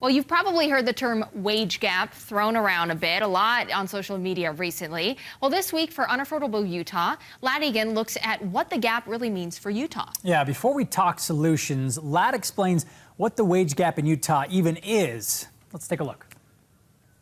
Well, you've probably heard the term wage gap thrown around a lot on social media recently. Well, this week for Unaffordable Utah, Egan looks at what the gap really means for Utah. Yeah, before we talk solutions, Ladd explains what the wage gap in Utah even is. Let's take a look.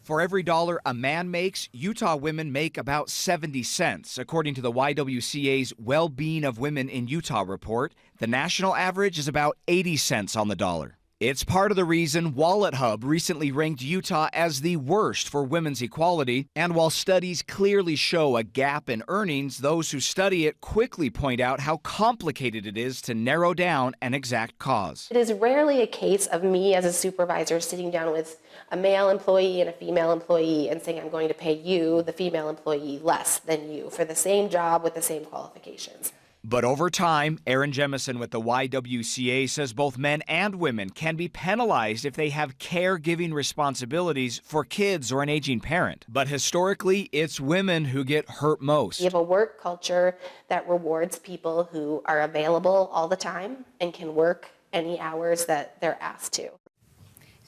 For every dollar a man makes, Utah women make about 70 cents. According to the YWCA's Well-Being of Women in Utah report, the national average is about 80 cents on the dollar. It's part of the reason Wallet Hub recently ranked Utah as the worst for women's equality. And while studies clearly show a gap in earnings, those who study it quickly point out how complicated it is to narrow down an exact cause. It is rarely a case of me as a supervisor sitting down with a male employee and a female employee and saying, I'm going to pay you, the female employee, less than you for the same job with the same qualifications. But over time, Erin Jemison with the YWCA says both men and women can be penalized if they have caregiving responsibilities for kids or an aging parent. But historically, it's women who get hurt most. You have a work culture that rewards people who are available all the time and can work any hours that they're asked to.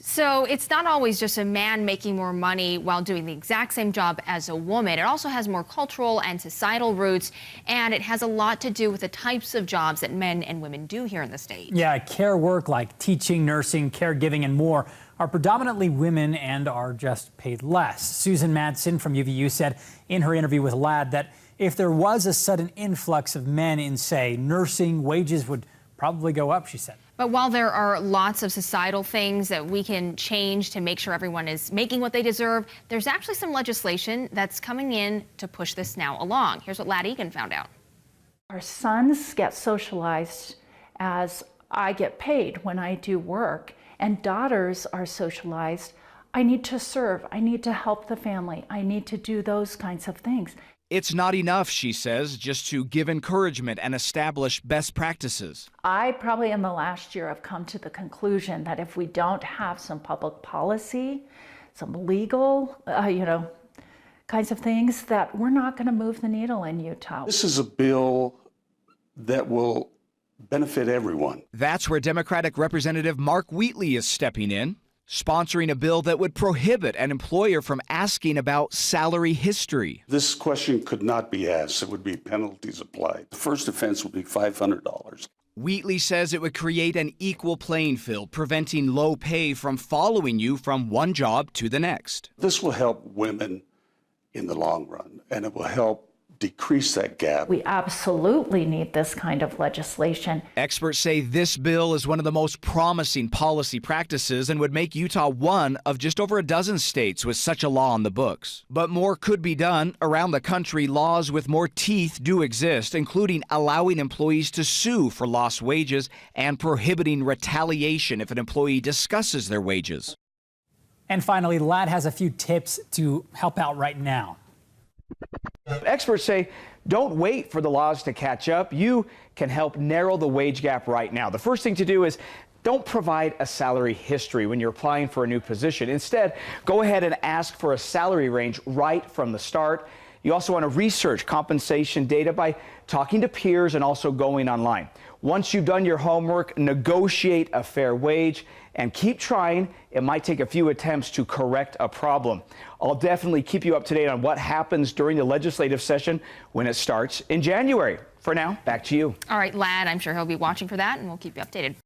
So it's not always just a man making more money while doing the exact same job as a woman. It also has more cultural and societal roots, and it has a lot to do with the types of jobs that men and women do here in the state. Yeah, care work like teaching, nursing, caregiving, and more are predominantly women and are just paid less. Susan Madsen from UVU said in her interview with Ladd that if there was a sudden influx of men in, say, nursing, wages would probably go up, she said. But while there are lots of societal things that we can change to make sure everyone is making what they deserve, there's actually some legislation that's coming in to push this now along. Here's what Egan found out. Our sons get socialized as I get paid when I do work, and daughters are socialized. I need to serve. I need to help the family. I need to do those kinds of things. It's not enough, she says, just to give encouragement and establish best practices. I probably in the last year have come to the conclusion that if we don't have some public policy, some legal, kinds of things, that we're not going to move the needle in Utah. This is a bill that will benefit everyone. That's where Democratic Representative Mark Wheatley is stepping in, sponsoring a bill that would prohibit an employer from asking about salary history. This question could not be asked. There would be penalties applied. The first offense would be $500. Wheatley says it would create an equal playing field, preventing low pay from following you from one job to the next. This will help women in the long run, and it will help decrease that gap. We absolutely need this kind of legislation. Experts say this bill is one of the most promising policy practices and would make Utah one of just over a dozen states with such a law on the books. But more could be done. Around the country, laws with more teeth do exist, including allowing employees to sue for lost wages and prohibiting retaliation if an employee discusses their wages. And finally, Ladd has a few tips to help out right now. Experts say don't wait for the laws to catch up. You can help narrow the wage gap right now. The first thing to do is don't provide a salary history when you're applying for a new position. Instead, go ahead and ask for a salary range right from the start. You also want to research compensation data by talking to peers and also going online. Once you've done your homework, negotiate a fair wage and keep trying. It might take a few attempts to correct a problem. I'll definitely keep you up to date on what happens during the legislative session when it starts in January. For now, back to you. All right, Ladd, I'm sure he'll be watching for that, and we'll keep you updated.